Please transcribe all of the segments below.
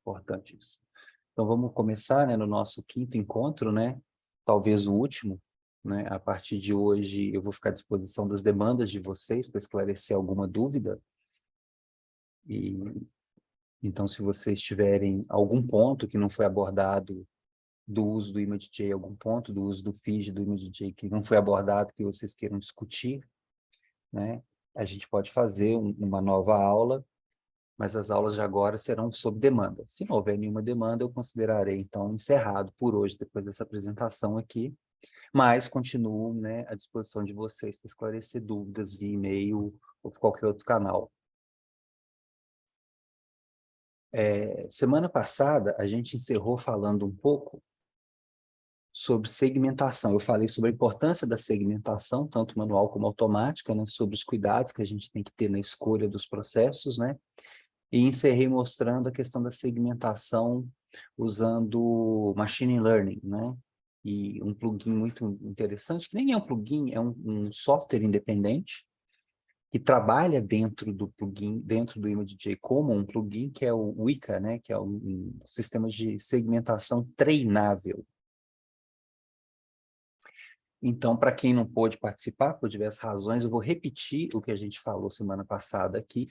Importante isso. Então, vamos começar, né, no nosso quinto encontro, né? Talvez o último, né? A partir de hoje, eu vou ficar à disposição das demandas de vocês para esclarecer alguma dúvida. E, então, se vocês tiverem algum ponto que não foi abordado do uso do ImageJ, algum ponto do uso do FIJ do ImageJ que não foi abordado, que vocês queiram discutir, né? A gente pode fazer uma nova aula, mas as aulas de agora serão sob demanda. Se não houver nenhuma demanda, eu considerarei, então, encerrado por hoje, depois dessa apresentação aqui, mas continuo, né, à disposição de vocês para esclarecer dúvidas via e-mail ou por qualquer outro canal. Semana passada, a gente encerrou falando um pouco sobre segmentação. Eu falei sobre a importância da segmentação, tanto manual como automática, né, sobre os cuidados que a gente tem que ter na escolha dos processos, né? E encerrei mostrando a questão da segmentação usando machine learning, né? E um plugin muito interessante, que nem é um plugin, é um software independente, que trabalha dentro do plugin, dentro do ImageJ como um plugin, que é o Weka, né? Que é um sistema de segmentação treinável. Então, para quem não pôde participar, por diversas razões, eu vou repetir o que a gente falou semana passada aqui,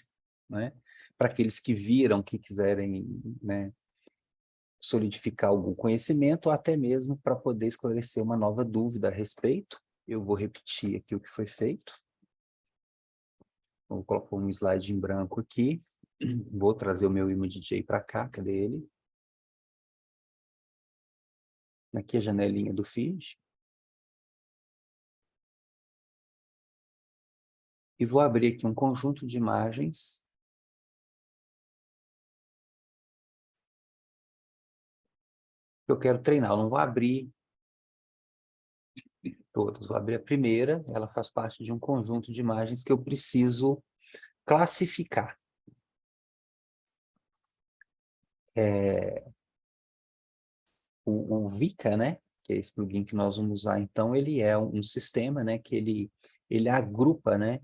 né? Para aqueles que viram, que quiserem, né, solidificar algum conhecimento, ou até mesmo para poder esclarecer uma nova dúvida a respeito. Eu vou repetir aqui o que foi feito. Vou colocar um slide em branco aqui. Vou trazer o meu ImageJ para cá. Cadê ele? Aqui a janelinha do feed. E vou abrir aqui um conjunto de imagens. Eu quero treinar. Eu não vou abrir todas. Vou abrir a primeira. Ela faz parte de um conjunto de imagens que eu preciso classificar. O Weka, né, que é esse plugin que nós vamos usar, então, ele é um sistema, né, que ele agrupa, né,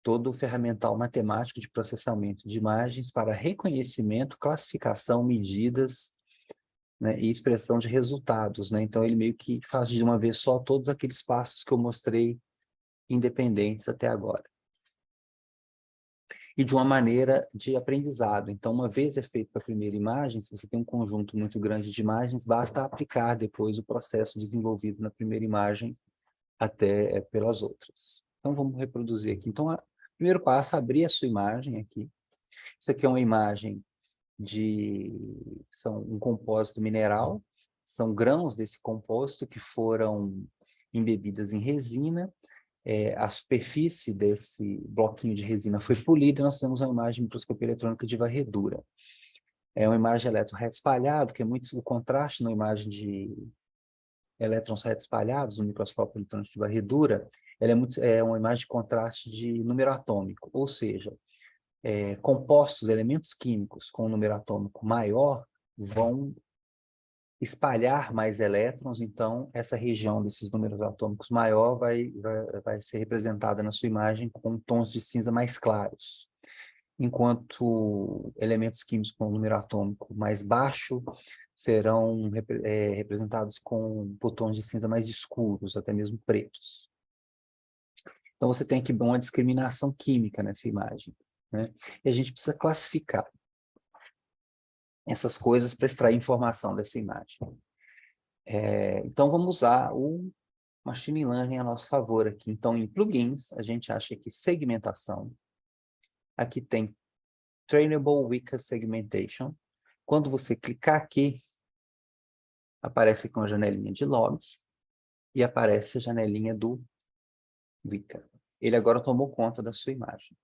todo o ferramental matemático de processamento de imagens para reconhecimento, classificação, medidas, né, e expressão de resultados, né? Então, ele meio que faz de uma vez só todos aqueles passos que eu mostrei independentes até agora. E de uma maneira de aprendizado. Então, uma vez é feito para a primeira imagem, se você tem um conjunto muito grande de imagens, basta aplicar depois o processo desenvolvido na primeira imagem até pelas outras. Então, vamos reproduzir aqui. Então, o primeiro passo é abrir a sua imagem aqui. Isso aqui é uma imagem são um compósito mineral, são grãos desse composto que foram embebidas em resina. A superfície desse bloquinho de resina foi polida e nós temos uma imagem de microscopia eletrônica de varredura. É uma imagem de elétron reto espalhado, que é muito o contraste na imagem de elétrons reto espalhados no microscópio eletrônico de varredura. Ela é uma imagem de contraste de número atômico, ou seja, compostos, elementos químicos com um número atômico maior vão espalhar mais elétrons, então essa região desses números atômicos maior vai ser representada na sua imagem com tons de cinza mais claros, enquanto elementos químicos com número atômico mais baixo serão representados por tons de cinza mais escuros, até mesmo pretos. Então você tem aqui uma discriminação química nessa imagem, né? E a gente precisa classificar essas coisas para extrair informação dessa imagem. Então, vamos usar o Machine Learning a nosso favor aqui. Então, em plugins, a gente acha aqui segmentação. Aqui tem Trainable Weka Segmentation. Quando você clicar aqui, aparece aqui uma janelinha de logs e aparece a janelinha do Weka. Ele agora tomou conta da sua imagem.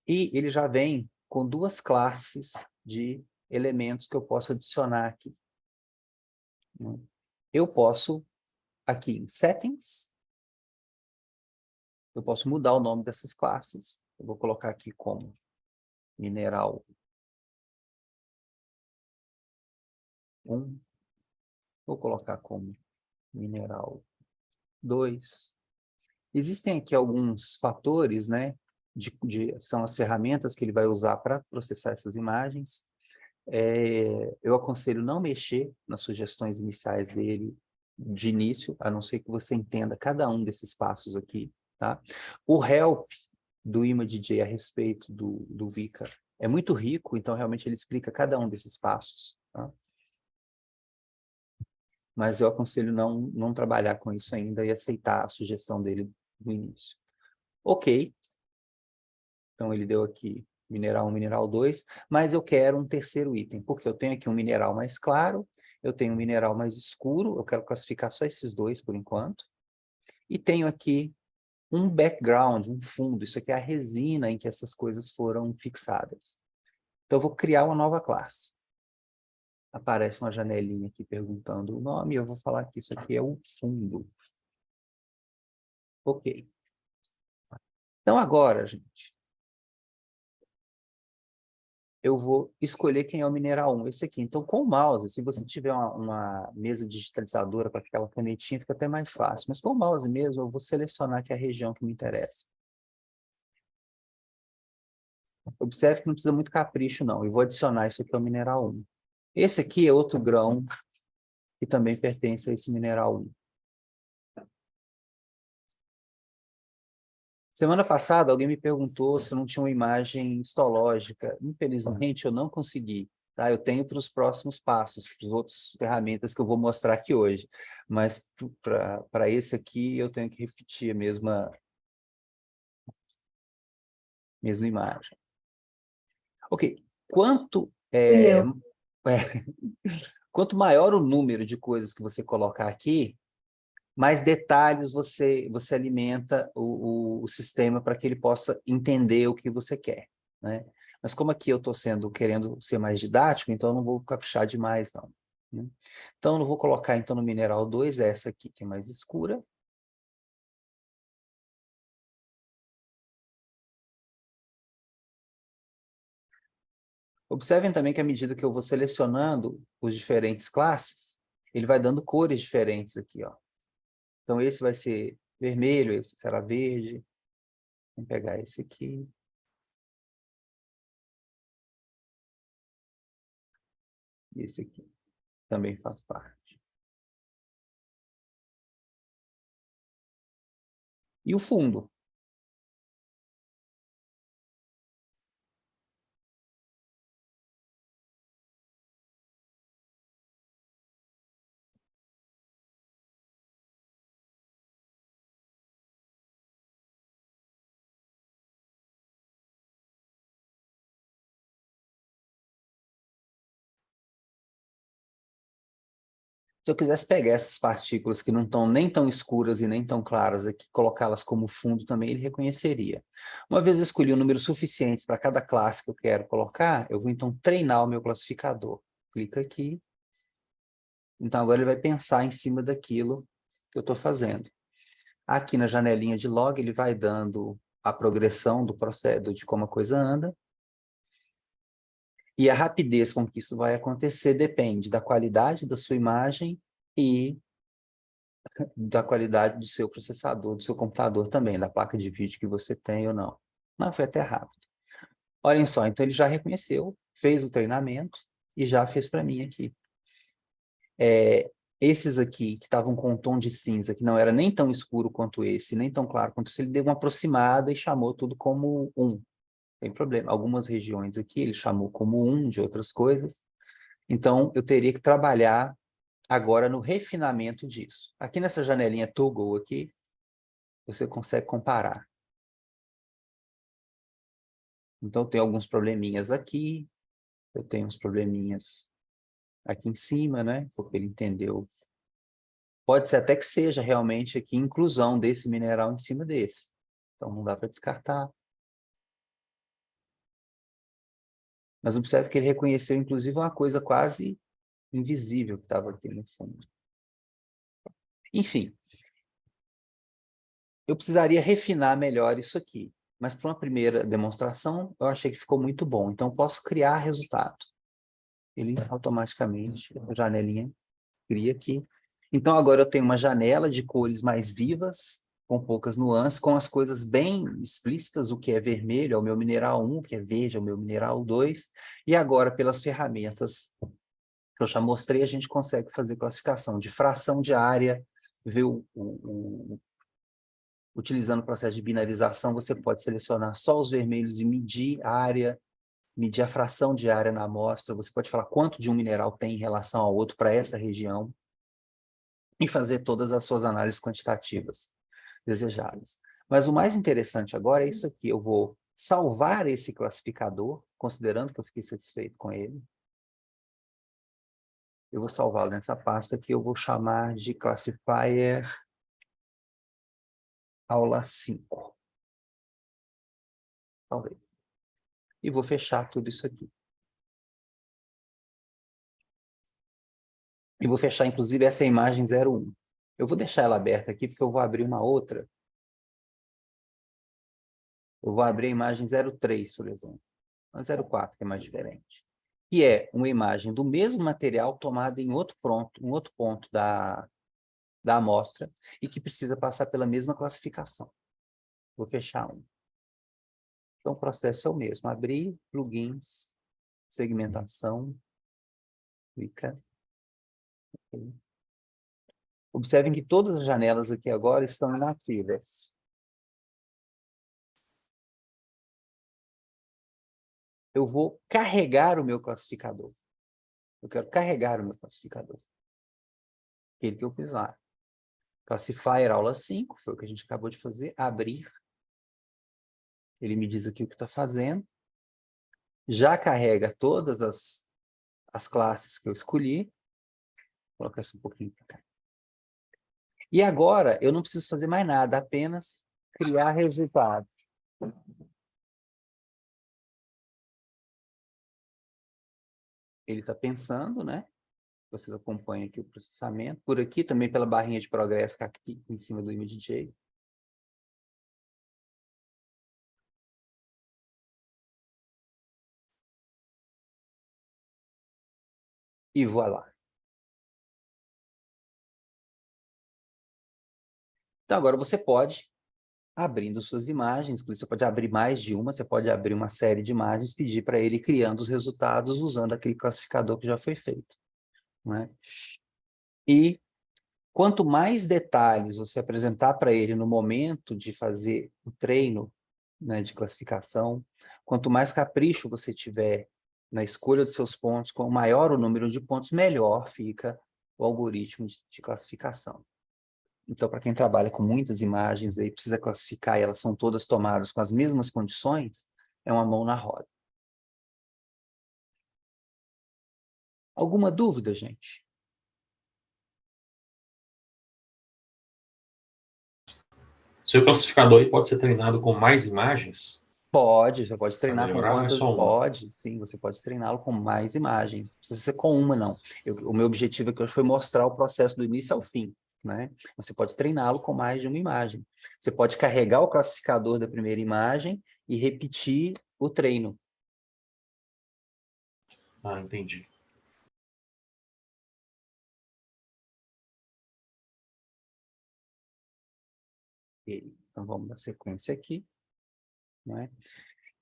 E ele já vem com duas classes de elementos que eu posso adicionar aqui. Eu posso, aqui em Settings, eu posso mudar o nome dessas classes. Eu vou colocar aqui como mineral 1. Vou colocar como mineral 2. Existem aqui alguns fatores, né? São as ferramentas que ele vai usar para processar essas imagens. Eu aconselho não mexer nas sugestões iniciais dele de início, a não ser que você entenda cada um desses passos aqui, tá? O help do ImaDJ a respeito do Vika é muito rico, então realmente ele explica cada um desses passos, tá? Mas eu aconselho não trabalhar com isso ainda e aceitar a sugestão dele no início. Ok, então ele deu aqui mineral 1, mineral 2, mas eu quero um terceiro item, porque eu tenho aqui um mineral mais claro, eu tenho um mineral mais escuro, eu quero classificar só esses dois por enquanto, e tenho aqui um background, um fundo, isso aqui é a resina em que essas coisas foram fixadas. Então eu vou criar uma nova classe. Aparece uma janelinha aqui perguntando o nome, eu vou falar que isso aqui é o fundo. Ok. Então agora, gente, eu vou escolher quem é o mineral 1, esse aqui. Então, com o mouse, se você tiver uma mesa digitalizadora com aquela canetinha, fica até mais fácil. Mas com o mouse mesmo, eu vou selecionar aqui a região que me interessa. Observe que não precisa muito capricho, não. Eu vou adicionar isso aqui ao mineral 1. Esse aqui é outro grão que também pertence a esse mineral 1. Semana passada, alguém me perguntou se eu não tinha uma imagem histológica. Infelizmente, eu não consegui. Tá? Eu tenho para os próximos passos, para as outras ferramentas que eu vou mostrar aqui hoje. Mas para esse aqui, eu tenho que repetir a mesma imagem. Ok. Fui eu. Quanto maior o número de coisas que você colocar aqui, mais detalhes você alimenta o sistema para que ele possa entender o que você quer, né? Mas como aqui eu estou querendo ser mais didático, então eu não vou caprichar demais, não. Né? Então, eu vou colocar então no mineral 2 essa aqui, que é mais escura. Observem também que à medida que eu vou selecionando os diferentes classes, ele vai dando cores diferentes aqui, ó. Então, esse vai ser vermelho, esse será verde. Vamos pegar esse aqui. E esse aqui também faz parte. E o fundo? Se eu quisesse pegar essas partículas que não estão nem tão escuras e nem tão claras aqui, colocá-las como fundo também, ele reconheceria. Uma vez eu escolhi um número suficiente para cada classe que eu quero colocar, eu vou então treinar o meu classificador. Clica aqui. Então agora ele vai pensar em cima daquilo que eu estou fazendo. Aqui na janelinha de log, ele vai dando a progressão do processo, de como a coisa anda. E a rapidez com que isso vai acontecer depende da qualidade da sua imagem e da qualidade do seu processador, do seu computador também, da placa de vídeo que você tem ou não. Não, foi até rápido. Olhem só, então ele já reconheceu, fez o treinamento e já fez para mim aqui. Esses aqui, que estavam com um tom de cinza, que não era nem tão escuro quanto esse, nem tão claro quanto esse, ele deu uma aproximada e chamou tudo como 1. Tem problema. Algumas regiões aqui ele chamou como 1 de outras coisas. Então, eu teria que trabalhar agora no refinamento disso. Aqui nessa janelinha Toggle aqui, você consegue comparar. Então, tem alguns probleminhas aqui, eu tenho uns probleminhas aqui em cima, né? Porque ele entendeu. Pode ser até que seja realmente aqui inclusão desse mineral em cima desse. Então, não dá para descartar. Mas observe que ele reconheceu, inclusive, uma coisa quase invisível que estava aqui no fundo. Enfim, eu precisaria refinar melhor isso aqui. Mas para uma primeira demonstração, eu achei que ficou muito bom. Então, posso criar resultado. Ele automaticamente, a janelinha, cria aqui. Então, agora eu tenho uma janela de cores mais vivas, com poucas nuances, com as coisas bem explícitas, o que é vermelho é o meu mineral 1, o que é verde é o meu mineral 2, e agora, pelas ferramentas que eu já mostrei, a gente consegue fazer classificação de fração de área, ver utilizando o processo de binarização, você pode selecionar só os vermelhos e medir a área, medir a fração de área na amostra, você pode falar quanto de um mineral tem em relação ao outro para essa região, e fazer todas as suas análises quantitativas desejadas. Mas o mais interessante agora é isso aqui. Eu vou salvar esse classificador, considerando que eu fiquei satisfeito com ele. Eu vou salvá-lo nessa pasta que eu vou chamar de classifier aula 5. Talvez. E vou fechar tudo isso aqui. E vou fechar, inclusive, essa imagem 01. Eu vou deixar ela aberta aqui, porque eu vou abrir uma outra. Eu vou abrir a imagem 03, por exemplo. A 04, que é mais diferente. Que é uma imagem do mesmo material tomada em outro ponto da amostra e que precisa passar pela mesma classificação. Vou fechar um. Então, o processo é o mesmo. Abrir, plugins, segmentação, clica. Okay. Observem que todas as janelas aqui agora estão inativas. Eu vou carregar o meu classificador. Eu quero carregar o meu classificador. Aquele que eu fiz lá. Classifier aula 5, foi o que a gente acabou de fazer. Abrir. Ele me diz aqui o que está fazendo. Já carrega todas as classes que eu escolhi. Vou colocar isso um pouquinho para cá. E agora, eu não preciso fazer mais nada, apenas criar resultado. Ele está pensando, né? Vocês acompanham aqui o processamento. Por aqui, também pela barrinha de progresso que está aqui em cima do ImageJ. E voilá. Então, agora você pode, abrindo suas imagens, você pode abrir mais de uma, você pode abrir uma série de imagens, pedir para ele criando os resultados usando aquele classificador que já foi feito. Né? E quanto mais detalhes você apresentar para ele no momento de fazer o treino, né, de classificação, quanto mais capricho você tiver na escolha dos seus pontos, com maior o número de pontos, melhor fica o algoritmo de classificação. Então, para quem trabalha com muitas imagens e precisa classificar e elas são todas tomadas com as mesmas condições, é uma mão na roda. Alguma dúvida, gente? Seu classificador aí pode ser treinado com mais imagens? Pode, você pode Para treinar com melhorar ou é quantas? só uma? Pode, sim, você pode treiná-lo com mais imagens. Não precisa ser com uma, não. O meu objetivo aqui hoje foi mostrar o processo do início ao fim, né? Você pode treiná-lo com mais de uma imagem. Você pode carregar o classificador da primeira imagem e repetir o treino. Ah, entendi. Então, vamos na sequência aqui, né?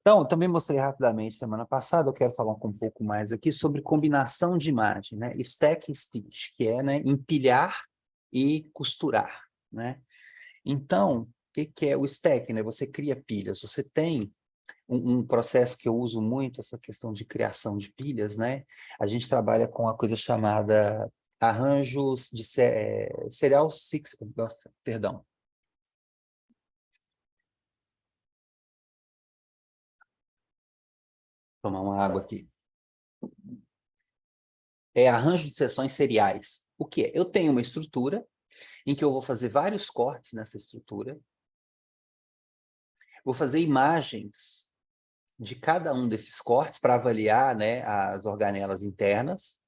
Então, eu também mostrei rapidamente semana passada, eu quero falar um pouco mais aqui sobre combinação de imagem, né? Stack e stitch, que é, né, empilhar e costurar, né? Então, o que é o stack, né? Você cria pilhas, você tem um processo que eu uso muito, essa questão de criação de pilhas, né? A gente trabalha com uma coisa chamada arranjos de serial six, perdão. Vou tomar uma água aqui. É arranjo de seções seriais. O que é? Eu tenho uma estrutura em que eu vou fazer vários cortes nessa estrutura, vou fazer imagens de cada um desses cortes para avaliar, né, as organelas internas.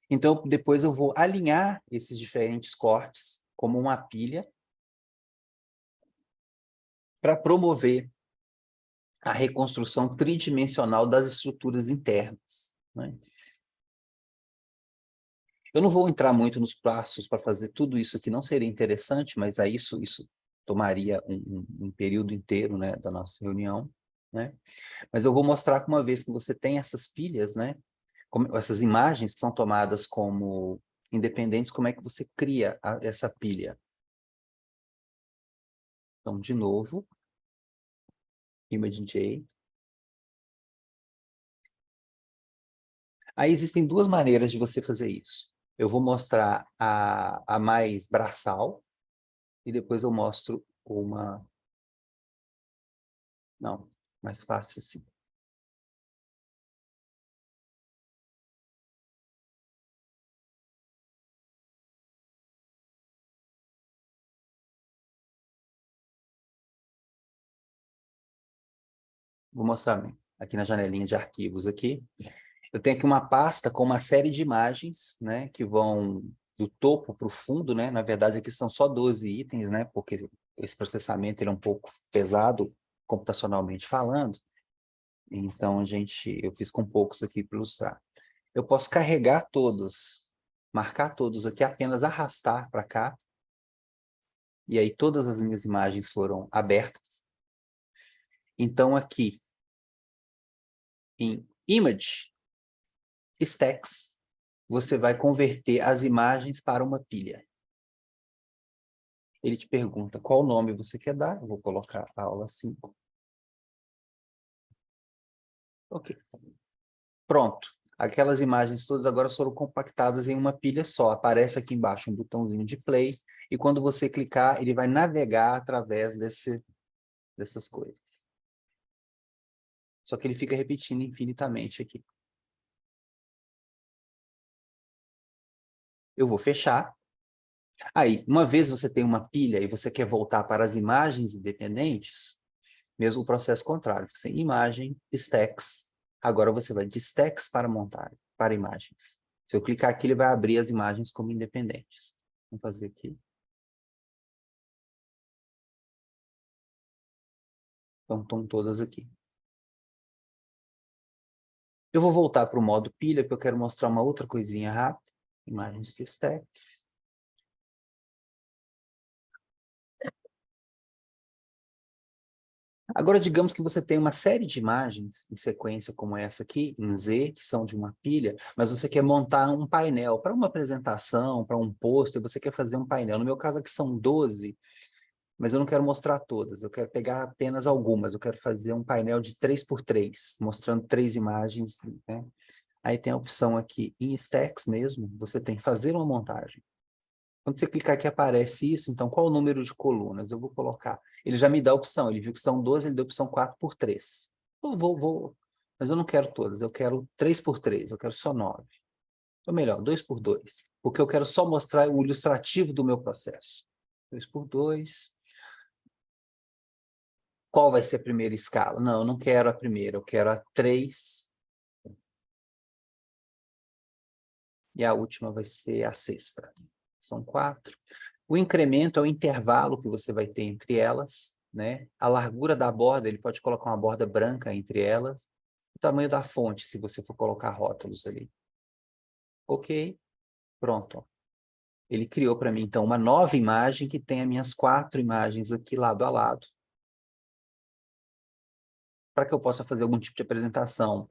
Então, depois eu vou alinhar esses diferentes cortes como uma pilha para promover a reconstrução tridimensional das estruturas internas, né? Eu não vou entrar muito nos passos para fazer tudo isso aqui, não seria interessante, mas aí isso tomaria um período inteiro, né, da nossa reunião, né? Mas eu vou mostrar que uma vez que você tem essas pilhas, né, essas imagens que são tomadas como independentes, como é que você cria essa pilha. Então, de novo, ImageJ. Aí existem duas maneiras de você fazer isso. Eu vou mostrar a mais braçal, e depois eu mostro uma... Não, mais fácil assim. Vou mostrar aqui na janelinha de arquivos aqui. Eu tenho aqui uma pasta com uma série de imagens, né, que vão do topo para o fundo, né? Na verdade, aqui são só 12 itens, né? Porque esse processamento ele é um pouco pesado, computacionalmente falando. Então, eu fiz com poucos aqui para ilustrar. Eu posso carregar todos, marcar todos aqui, apenas arrastar para cá. E aí todas as minhas imagens foram abertas. Então, aqui, em Image, Stacks, você vai converter as imagens para uma pilha. Ele te pergunta qual nome você quer dar. Eu vou colocar a aula 5. Ok. Pronto. Aquelas imagens todas agora foram compactadas em uma pilha só. Aparece aqui embaixo um botãozinho de play. E quando você clicar, ele vai navegar através dessas coisas. Só que ele fica repetindo infinitamente aqui. Eu vou fechar. Aí, uma vez você tem uma pilha e você quer voltar para as imagens independentes, mesmo o processo contrário. Você tem imagem, stacks. Agora você vai de stacks para montar, para imagens. Se eu clicar aqui, ele vai abrir as imagens como independentes. Vamos fazer aqui. Então, estão todas aqui. Eu vou voltar para o modo pilha, porque eu quero mostrar uma outra coisinha rápida. Imagens de stack. Agora, digamos que você tem uma série de imagens em sequência como essa aqui, em Z, que são de uma pilha, mas você quer montar um painel para uma apresentação, para um pôster, você quer fazer um painel. No meu caso aqui são 12, mas eu não quero mostrar todas, eu quero pegar apenas algumas, eu quero fazer um painel de 3x3, mostrando 3 imagens, né? Aí tem a opção aqui, em stacks mesmo, você tem fazer uma montagem. Quando você clicar aqui, aparece isso. Então, qual o número de colunas? Eu vou colocar. Ele já me dá a opção. Ele viu que são 12, ele deu a opção 4x3. Mas eu não quero todas. Eu quero 3x3. Eu quero só 9. Ou melhor, 2x2. Porque eu quero só mostrar o ilustrativo do meu processo. 2x2. Qual vai ser a primeira escala? Não, eu não quero a primeira. Eu quero a 3. E a última vai ser a sexta. São 4. O incremento é o intervalo que você vai ter entre elas, né? A largura da borda, ele pode colocar uma borda branca entre elas. O tamanho da fonte, se você for colocar rótulos ali. Ok, pronto. Ele criou para mim, então, uma nova imagem que tem as minhas 4 imagens aqui lado a lado. Para que eu possa fazer algum tipo de apresentação.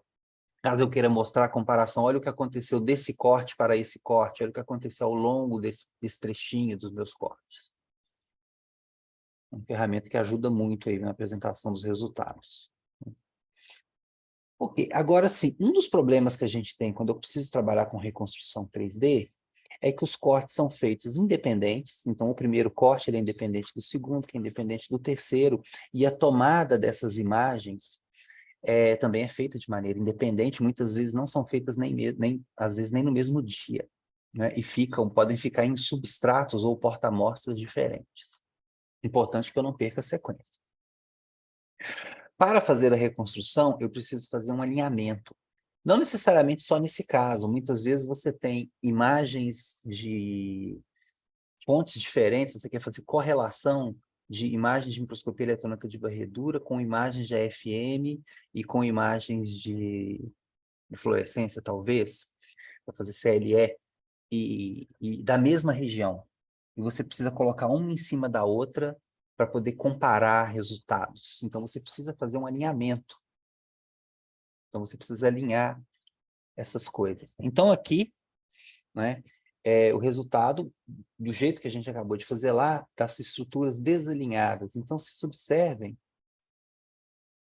Caso eu queira mostrar a comparação, olha o que aconteceu desse corte para esse corte, olha o que aconteceu ao longo desse trechinho dos meus cortes. Uma ferramenta que ajuda muito aí na apresentação dos resultados. Ok, agora sim, um dos problemas que a gente tem quando eu preciso trabalhar com reconstrução 3D é que os cortes são feitos independentes. Então, o primeiro corte ele é independente do segundo, que é independente do terceiro, e a tomada dessas imagens também é feita de maneira independente, muitas vezes não são feitas às vezes nem no mesmo dia, né? E podem ficar em substratos ou porta-amostras diferentes. Importante que eu não perca a sequência. Para fazer a reconstrução, eu preciso fazer um alinhamento. Não necessariamente só nesse caso, muitas vezes você tem imagens de fontes diferentes, você quer fazer correlação de imagens de microscopia eletrônica de varredura com imagens de AFM e com imagens de fluorescência, talvez, para fazer CLE. e da mesma região. E você precisa colocar uma em cima da outra para poder comparar resultados. Então, você precisa fazer um alinhamento. Então, você precisa alinhar essas coisas. Então, aqui, né, o resultado, do jeito que a gente acabou de fazer lá, das estruturas desalinhadas. Então, vocês observem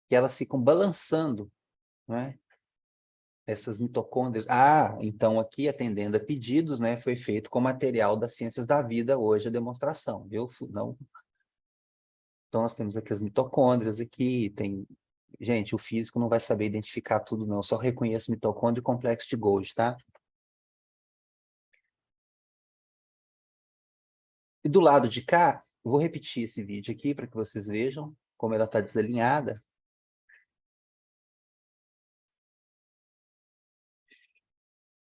que elas ficam balançando, né? Essas mitocôndrias. Ah, então aqui, atendendo a pedidos, né, foi feito com material das ciências da vida, hoje a demonstração, viu? Não. Então, nós temos aqui as mitocôndrias, aqui tem... Gente, o físico não vai saber identificar tudo, não. Eu só reconheço mitocôndria e complexo de Golgi, tá? E do lado de cá, eu vou repetir esse vídeo aqui para que vocês vejam como ela está desalinhada.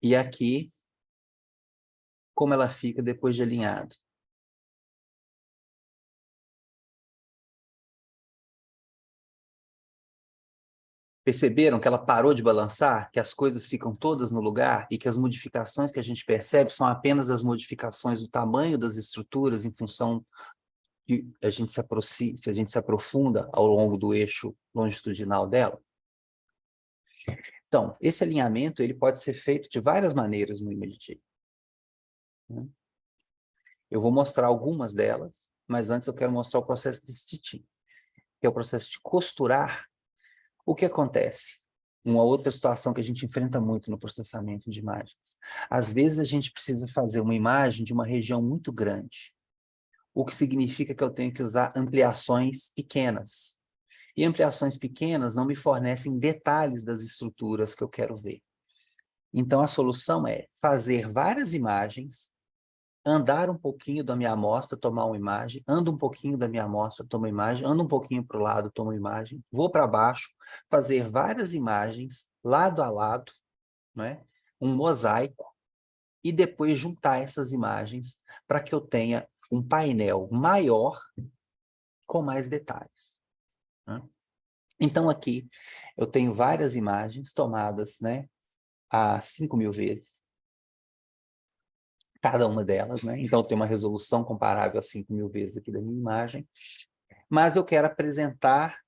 E aqui, como ela fica depois de alinhado. Perceberam que ela parou de balançar? Que as coisas ficam todas no lugar? E que as modificações que a gente percebe são apenas as modificações do tamanho das estruturas em função que a gente se aproxima, se a gente se aprofunda ao longo do eixo longitudinal dela? Então, esse alinhamento ele pode ser feito de várias maneiras no ImageJ. Eu vou mostrar algumas delas, mas antes eu quero mostrar o processo de stitching, que é o processo de costurar. O que acontece? Uma outra situação que a gente enfrenta muito no processamento de imagens. Às vezes a gente precisa fazer uma imagem de uma região muito grande, o que significa que eu tenho que usar ampliações pequenas. E ampliações pequenas não me fornecem detalhes das estruturas que eu quero ver. Então a solução é fazer várias imagens, andar um pouquinho da minha amostra, tomar uma imagem, ando um pouquinho da minha amostra, tomo uma imagem, ando um pouquinho para o lado, tomo uma imagem, vou para baixo, fazer várias imagens, lado a lado, né? Um mosaico, e depois juntar essas imagens para que eu tenha um painel maior com mais detalhes, né? Então, aqui, eu tenho várias imagens tomadas, né, a 5.000 vezes, cada uma delas, né? Então, eu tenho uma resolução comparável a 5.000 vezes aqui da minha imagem, mas eu quero apresentar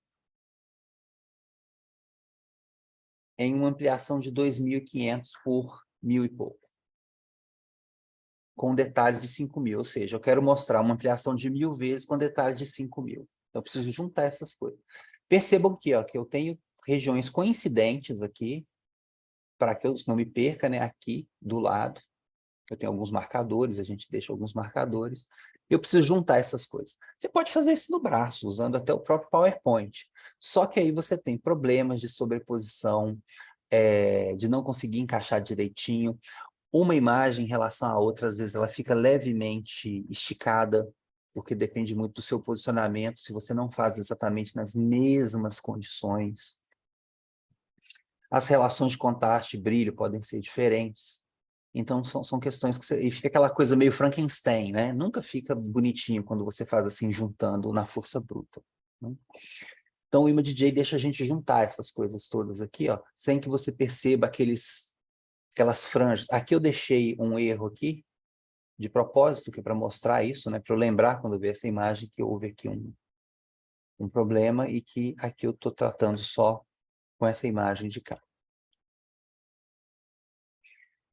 em uma ampliação de 2.500 por 1.000 e pouco, com detalhes de 5.000, ou seja, eu quero mostrar uma ampliação de 1.000 vezes com detalhes de 5.000. Então, eu preciso juntar essas coisas. Percebam aqui, ó, que eu tenho regiões coincidentes aqui, para que eu não me perca, né, aqui do lado. Eu tenho alguns marcadores, a gente deixa alguns marcadores. Eu preciso juntar essas coisas. Você pode fazer isso no braço, usando até o próprio PowerPoint. Só que aí você tem problemas de sobreposição, de não conseguir encaixar direitinho. Uma imagem em relação à outra, às vezes, ela fica levemente esticada, porque depende muito do seu posicionamento, se você não faz exatamente nas mesmas condições. As relações de contraste e brilho podem ser diferentes. Então, são questões que e fica aquela coisa meio Frankenstein, né? Nunca fica bonitinho quando você faz assim, juntando na força bruta, né? Então, o ImageJ deixa a gente juntar essas coisas todas aqui, ó, sem que você perceba aquelas franjas. Aqui eu deixei um erro aqui, de propósito, que é para mostrar isso, né? Para eu lembrar, quando eu ver essa imagem, que houve aqui um problema e que aqui eu estou tratando só com essa imagem de cá.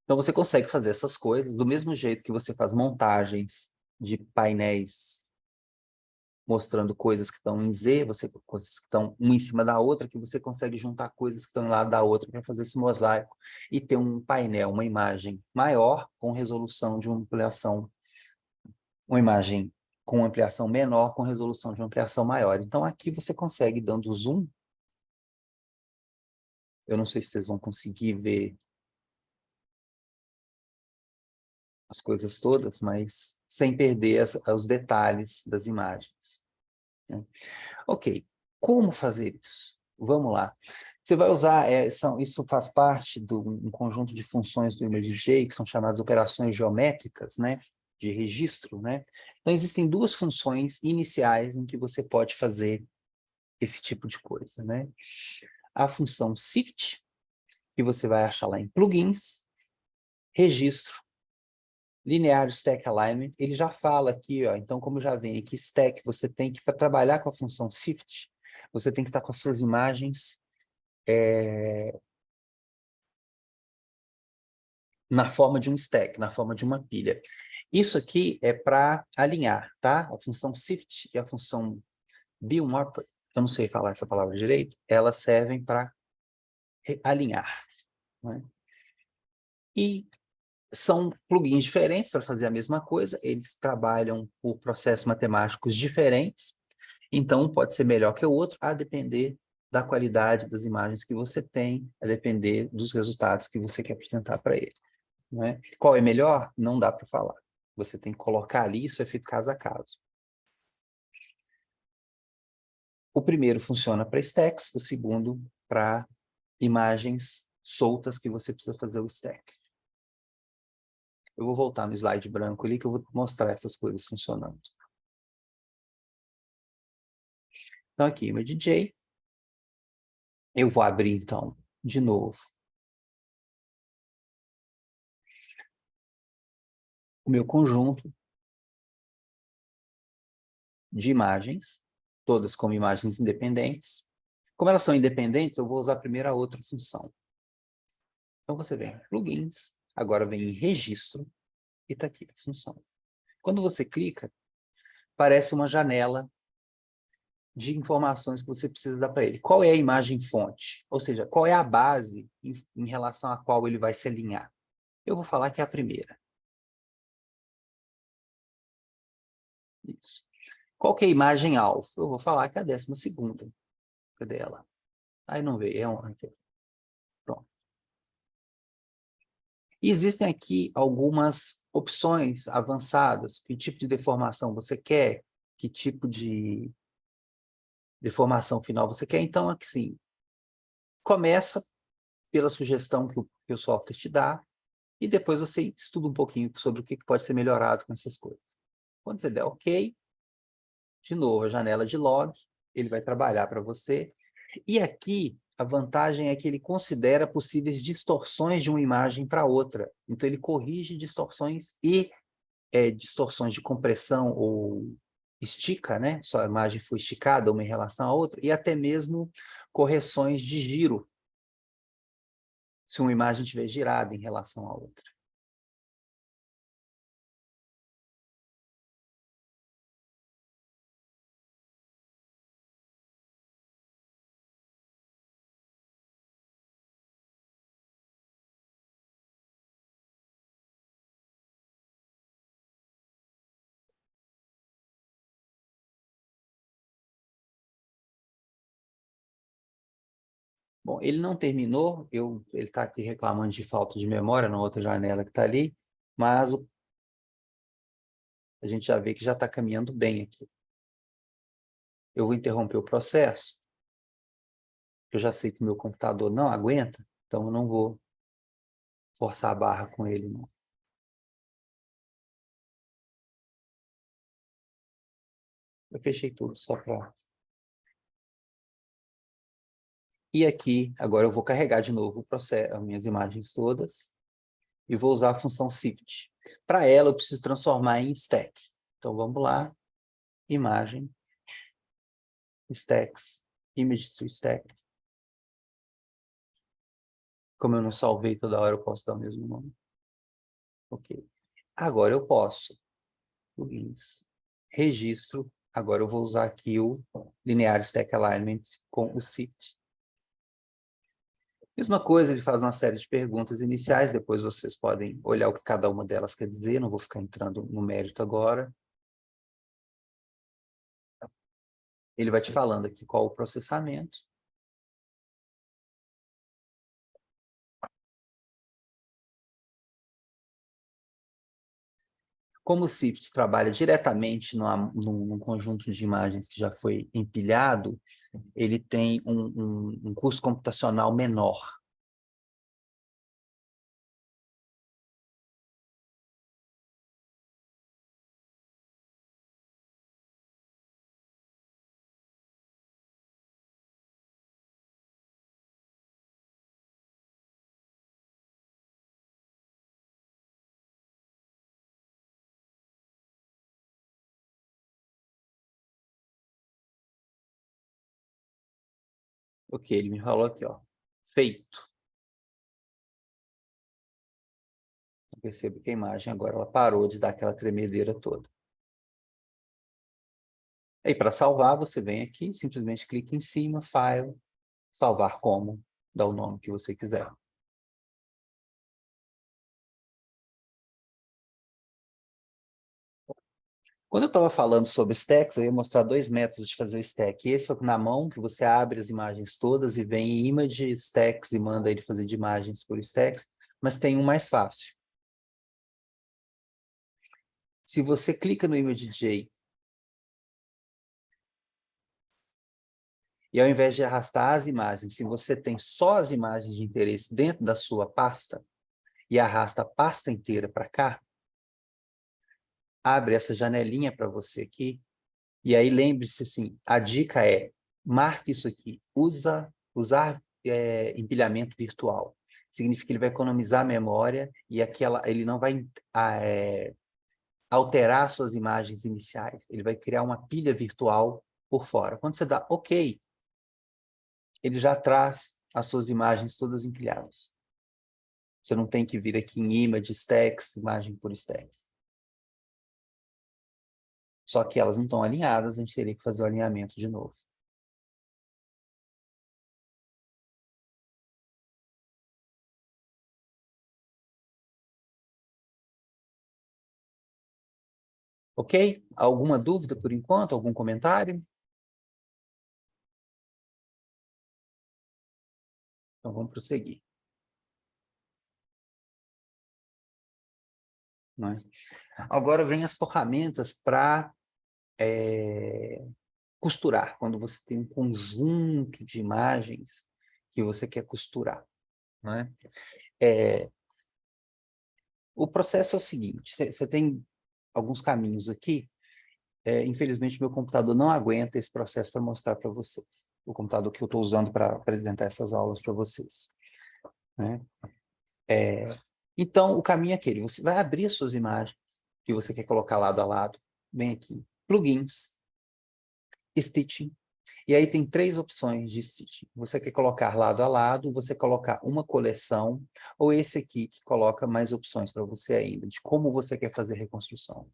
Então, você consegue fazer essas coisas do mesmo jeito que você faz montagens de painéis mostrando coisas que estão em Z, coisas que estão uma em cima da outra, que você consegue juntar coisas que estão em lado da outra para fazer esse mosaico e ter um painel, uma imagem maior com resolução de uma ampliação, uma imagem com ampliação menor com resolução de uma ampliação maior. Então, aqui você consegue, dando zoom, eu não sei se vocês vão conseguir ver as coisas todas, mas sem perder os detalhes das imagens, né? Ok, como fazer isso? Vamos lá. Você vai usar, isso faz parte de um conjunto de funções do ImageJ, que são chamadas operações geométricas, né, de registro, né? Então, existem duas funções iniciais em que você pode fazer esse tipo de coisa, né? A função Sift, que você vai achar lá em plugins, registro, Linear Stack Alignment, ele já fala aqui, ó, então como já vem aqui stack, você tem que, para trabalhar com a função shift, você tem que estar com as suas imagens na forma de um stack, na forma de uma pilha. Isso aqui é para alinhar, tá? A função shift e a função BMOR, eu não sei falar essa palavra direito, elas servem para alinhar, né? E são plugins diferentes para fazer a mesma coisa, eles trabalham por processos matemáticos diferentes, então um pode ser melhor que o outro, a depender da qualidade das imagens que você tem, a depender dos resultados que você quer apresentar para ele, né? Qual é melhor? Não dá para falar. Você tem que colocar ali, isso é feito caso a caso. O primeiro funciona para stacks, o segundo para imagens soltas que você precisa fazer o stack. Eu vou voltar no slide branco ali que eu vou mostrar essas coisas funcionando. Então aqui, Image J. Eu vou abrir então, de novo, o meu conjunto de imagens, todas como imagens independentes. Como elas são independentes, eu vou usar primeiro a outra função. Então você vem em plugins, agora vem em registro, e está aqui a função. Quando você clica, aparece uma janela de informações que você precisa dar para ele. Qual é a imagem fonte? Ou seja, qual é a base em relação à qual ele vai se alinhar? Eu vou falar que é a primeira. Isso. Qual que é a imagem alvo? Eu vou falar que é a 12ª. Cadê ela? Aí não veio, é um aqui. Pronto. E existem aqui algumas opções avançadas. Que tipo de deformação você quer? Que tipo de deformação final você quer? Então, aqui sim, começa pela sugestão que o software te dá e depois você estuda um pouquinho sobre o que pode ser melhorado com essas coisas. Quando você der OK, de novo, a janela de log, ele vai trabalhar para você. E aqui, a vantagem é que ele considera possíveis distorções de uma imagem para outra. Então, ele corrige distorções e distorções de compressão ou estica, né? Sua imagem foi esticada uma em relação à outra, e até mesmo correções de giro, se uma imagem estiver girada em relação à outra. Bom, ele não terminou, ele está aqui reclamando de falta de memória na outra janela que está ali, mas a gente já vê que já está caminhando bem aqui. Eu vou interromper o processo, eu já sei que o meu computador não aguenta, então eu não vou forçar a barra com ele, não. Eu fechei tudo só para... E aqui, agora eu vou carregar de novo o processo, as minhas imagens todas, e vou usar a função shift. Para ela, eu preciso transformar em stack. Então, vamos lá, imagem, stacks, image to stack. Como eu não salvei toda hora, eu posso dar o mesmo nome. Ok. Agora eu posso, plugins, registro, agora eu vou usar aqui o Linear Stack Alignment com o shift. Mesma coisa, ele faz uma série de perguntas iniciais, depois vocês podem olhar o que cada uma delas quer dizer, não vou ficar entrando no mérito agora. Ele vai te falando aqui qual o processamento. Como o Sift trabalha diretamente num conjunto de imagens que já foi empilhado, ele tem um custo computacional menor. Ok, ele me falou aqui, ó, feito. Eu percebo que a imagem agora ela parou de dar aquela tremedeira toda. Aí, para salvar, você vem aqui, simplesmente clica em cima, File, salvar como, dá o nome que você quiser. Quando eu estava falando sobre stacks, eu ia mostrar 2 métodos de fazer o stack. Esse é na mão, que você abre as imagens todas e vem em image stacks e manda ele fazer de imagens por stacks, mas tem um mais fácil. Se você clica no ImageJ e ao invés de arrastar as imagens, se você tem só as imagens de interesse dentro da sua pasta e arrasta a pasta inteira para cá, abre essa janelinha para você aqui, e aí lembre-se assim, a dica é, marque isso aqui, usar empilhamento virtual. Significa que ele vai economizar memória e ele não vai alterar suas imagens iniciais. Ele vai criar uma pilha virtual por fora. Quando você dá OK, ele já traz as suas imagens todas empilhadas. Você não tem que vir aqui em image, stacks, imagem por stacks. Só que elas não estão alinhadas, a gente teria que fazer o alinhamento de novo. Ok? Alguma dúvida por enquanto? Algum comentário? Então vamos prosseguir. Não é? Agora vem as ferramentas para costurar, quando você tem um conjunto de imagens que você quer costurar. Não é? O processo é o seguinte, você tem alguns caminhos aqui, infelizmente meu computador não aguenta esse processo para mostrar para vocês, o computador que eu estou usando para apresentar essas aulas para vocês. Né? Então, o caminho é aquele, você vai abrir as suas imagens que você quer colocar lado a lado, vem aqui, plugins, stitching, e aí tem 3 opções de stitching. Você quer colocar lado a lado, você colocar uma coleção, ou esse aqui que coloca mais opções para você ainda, de como você quer fazer reconstrução.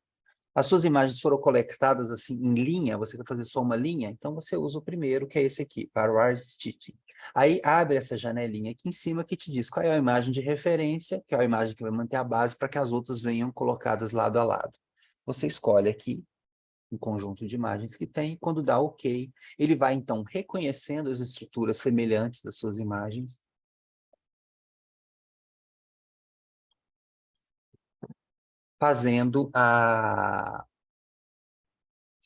As suas imagens foram coletadas assim em linha, você quer fazer só uma linha, então você usa o primeiro, que é esse aqui, Parar Stitching. Aí abre essa janelinha aqui em cima que te diz qual é a imagem de referência, que é a imagem que vai manter a base para que as outras venham colocadas lado a lado. Você escolhe aqui um conjunto de imagens que tem, e quando dá OK, ele vai então reconhecendo as estruturas semelhantes das suas imagens, fazendo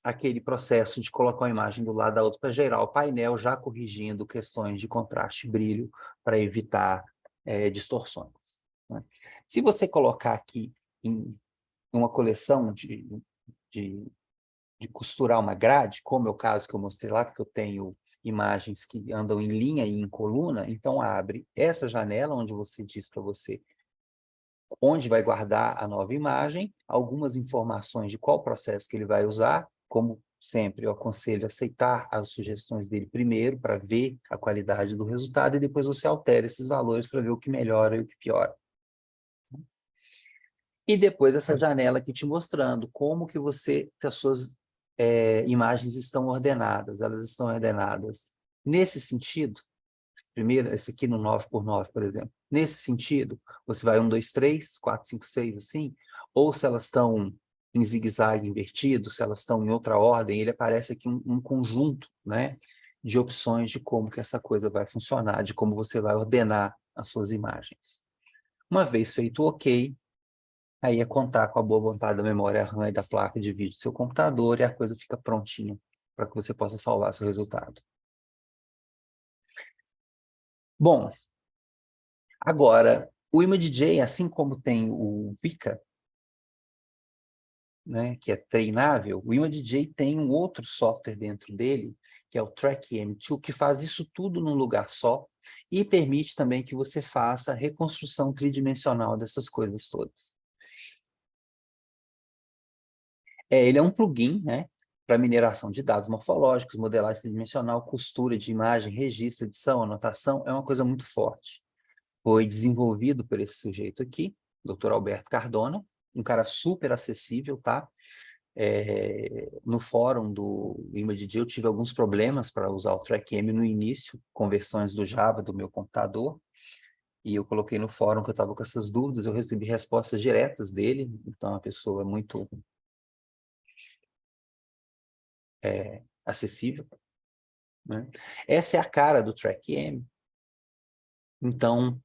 aquele processo de colocar uma imagem do lado da outra para gerar o painel, já corrigindo questões de contraste e brilho para evitar distorções. Né? Se você colocar aqui em uma coleção de costurar uma grade, como é o caso que eu mostrei lá, porque eu tenho imagens que andam em linha e em coluna, então abre essa janela onde você diz para você onde vai guardar a nova imagem, algumas informações de qual processo que ele vai usar, como sempre, eu aconselho aceitar as sugestões dele primeiro, para ver a qualidade do resultado, e depois você altera esses valores para ver o que melhora e o que piora. E depois essa janela aqui te mostrando como que as suas imagens estão ordenadas. Elas estão ordenadas nesse sentido. Primeiro, esse aqui no 9x9, por exemplo. Nesse sentido, você vai 1, 2, 3, 4, 5, 6, assim, ou se elas estão em zigue-zague invertido, se elas estão em outra ordem, ele aparece aqui um conjunto, né, de opções de como que essa coisa vai funcionar, de como você vai ordenar as suas imagens. Uma vez feito o OK, aí é contar com a boa vontade da memória RAM e da placa de vídeo do seu computador e a coisa fica prontinha para que você possa salvar seu resultado. Bom, agora, o ImageJ, assim como tem o Weka, né, que é treinável, o ImageJ tem um outro software dentro dele, que é o TrackM2, que faz isso tudo num lugar só e permite também que você faça a reconstrução tridimensional dessas coisas todas. Ele é um plugin, né? para mineração de dados morfológicos, modelagem tridimensional, costura de imagem, registro, edição, anotação, é uma coisa muito forte. Foi desenvolvido por esse sujeito aqui, Dr. Alberto Cardona, um cara super acessível, tá? No fórum do ImageJ eu tive alguns problemas para usar o TrackM no início, com versões do Java do meu computador, e eu coloquei no fórum que eu estava com essas dúvidas, eu recebi respostas diretas dele, então é uma pessoa muito acessível, né? Essa é a cara do TrackM. Então,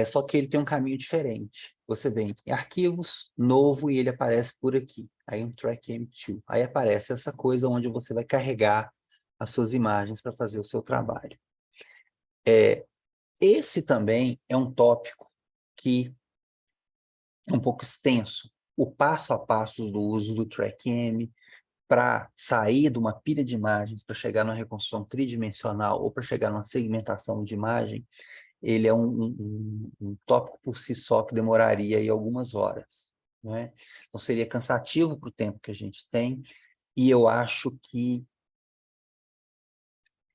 só que ele tem um caminho diferente. Você vem em arquivos, novo, e ele aparece por aqui. Aí um TrackM2. Aí aparece essa coisa onde você vai carregar as suas imagens para fazer o seu trabalho. Esse também é um tópico que é um pouco extenso. O passo a passo do uso do TrackM para sair de uma pilha de imagens para chegar numa reconstrução tridimensional ou para chegar numa segmentação de imagem, ele é um tópico por si só que demoraria aí algumas horas, né? Então seria cansativo para o tempo que a gente tem, e eu acho que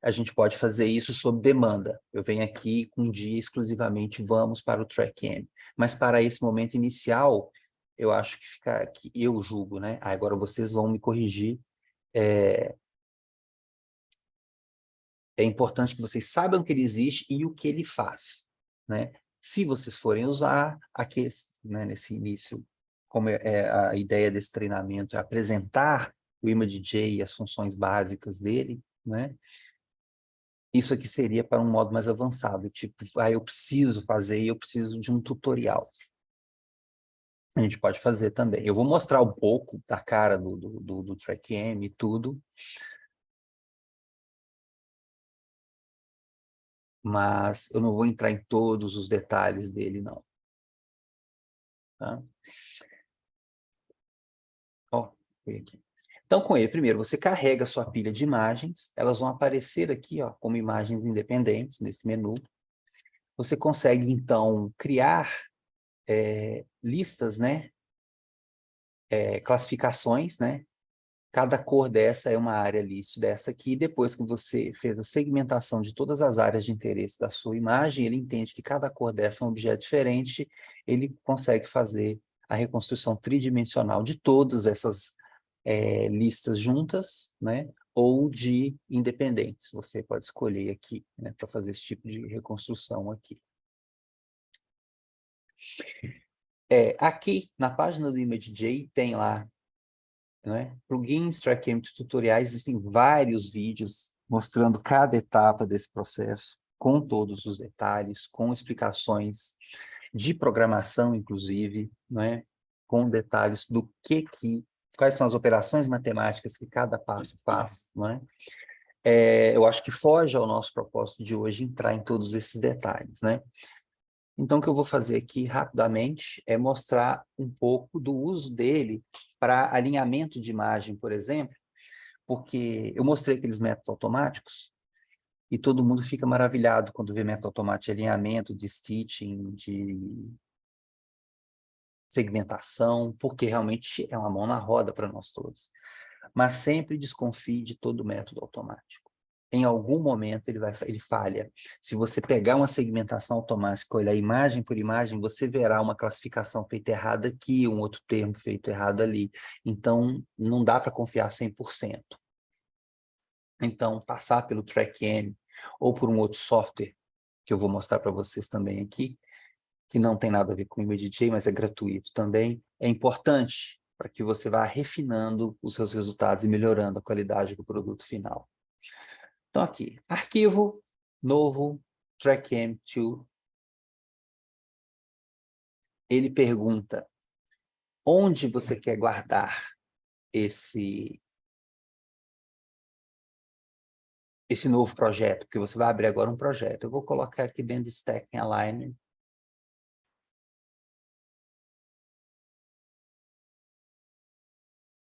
a gente pode fazer isso sob demanda. Eu venho aqui um dia exclusivamente, vamos para o TrackM. Mas para esse momento inicial, eu acho que eu julgo, né? Agora vocês vão me corrigir. É importante que vocês saibam que ele existe e o que ele faz, né? Se vocês forem usar, aqui, né, nesse início, como a ideia desse treinamento é apresentar o ImageJ e as funções básicas dele, né? Isso aqui seria para um modo mais avançado, tipo, eu preciso fazer e eu preciso de um tutorial. A gente pode fazer também. Eu vou mostrar um pouco da cara do TrackM e tudo, mas eu não vou entrar em todos os detalhes dele, não. Tá? Ó, foi aqui. Então, com ele, primeiro, você carrega a sua pilha de imagens, elas vão aparecer aqui, ó, como imagens independentes, nesse menu. Você consegue, então, criar listas, né? Classificações, né? Cada cor dessa é uma área list dessa aqui. Depois que você fez a segmentação de todas as áreas de interesse da sua imagem, ele entende que cada cor dessa é um objeto diferente, ele consegue fazer a reconstrução tridimensional de todas essas listas juntas, né? Ou de independentes. Você pode escolher aqui, né, para fazer esse tipo de reconstrução aqui. Aqui, na página do ImageJ, tem lá, né, plugins, TrackM tutoriais, existem vários vídeos mostrando cada etapa desse processo, com todos os detalhes, com explicações de programação, inclusive, né, com detalhes do quais são as operações matemáticas que cada passo faz, né? Eu acho que foge ao nosso propósito de hoje entrar em todos esses detalhes, né? Então, o que eu vou fazer aqui rapidamente é mostrar um pouco do uso dele para alinhamento de imagem, por exemplo, porque eu mostrei aqueles métodos automáticos e todo mundo fica maravilhado quando vê método automático de alinhamento, de stitching, de segmentação, porque realmente é uma mão na roda para nós todos. Mas sempre desconfie de todo método automático. Em algum momento ele falha. Se você pegar uma segmentação automática, olhar imagem por imagem, você verá uma classificação feita errada aqui, um outro termo feito errado ali. Então, não dá para confiar 100%. Então, passar pelo TrackM ou por um outro software, que eu vou mostrar para vocês também aqui, que não tem nada a ver com o ImageJ, mas é gratuito também, é importante para que você vá refinando os seus resultados e melhorando a qualidade do produto final. Então aqui, arquivo, novo, TrackM2. Ele pergunta onde você quer guardar esse novo projeto, porque você vai abrir agora um projeto. Eu vou colocar aqui dentro de Stacking Alignment.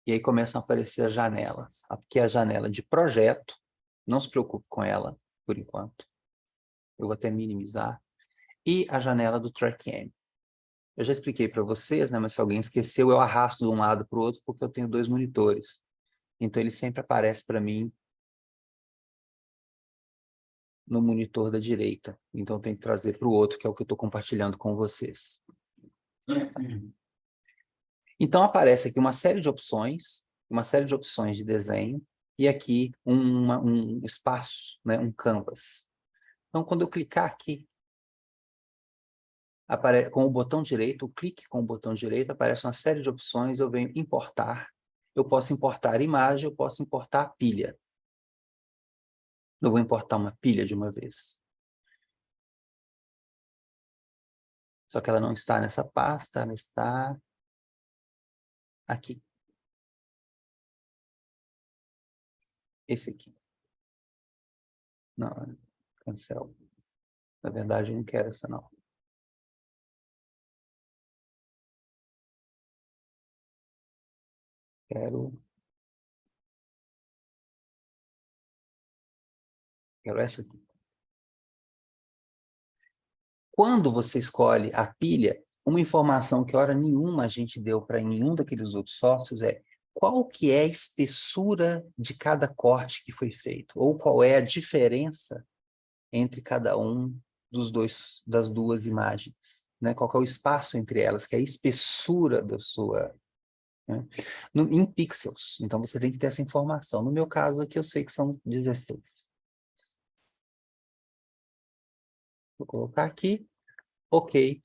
E aí começam a aparecer as janelas. Aqui é a janela de projeto. Não se preocupe com ela, por enquanto. Eu vou até minimizar. E a janela do TrackM. Eu já expliquei para vocês, né? Mas se alguém esqueceu, eu arrasto de um lado para o outro porque eu tenho 2 monitores. Então, ele sempre aparece para mim no monitor da direita. Então, eu tenho que trazer para o outro, que é o que eu estou compartilhando com vocês. Então, aparece aqui uma série de opções de desenho, e aqui um espaço, né, um canvas. Então, quando eu clicar aqui, com o botão direito, o clique com o botão direito, aparece uma série de opções, eu venho importar. Eu posso importar imagem, eu posso importar pilha. Eu vou importar uma pilha de uma vez. Só que ela não está nessa pasta, ela está aqui. Esse aqui. Não, cancel. Na verdade, eu não quero essa, não. Quero essa aqui. Quando você escolhe a pilha, uma informação que hora nenhuma a gente deu para nenhum daqueles outros softwares é qual que é a espessura de cada corte que foi feito, ou qual é a diferença entre cada um das duas imagens, né? Qual que é o espaço entre elas, que é a espessura da sua... Né? Em pixels. Então, você tem que ter essa informação. No meu caso aqui, eu sei que são 16. Vou colocar aqui. Ok.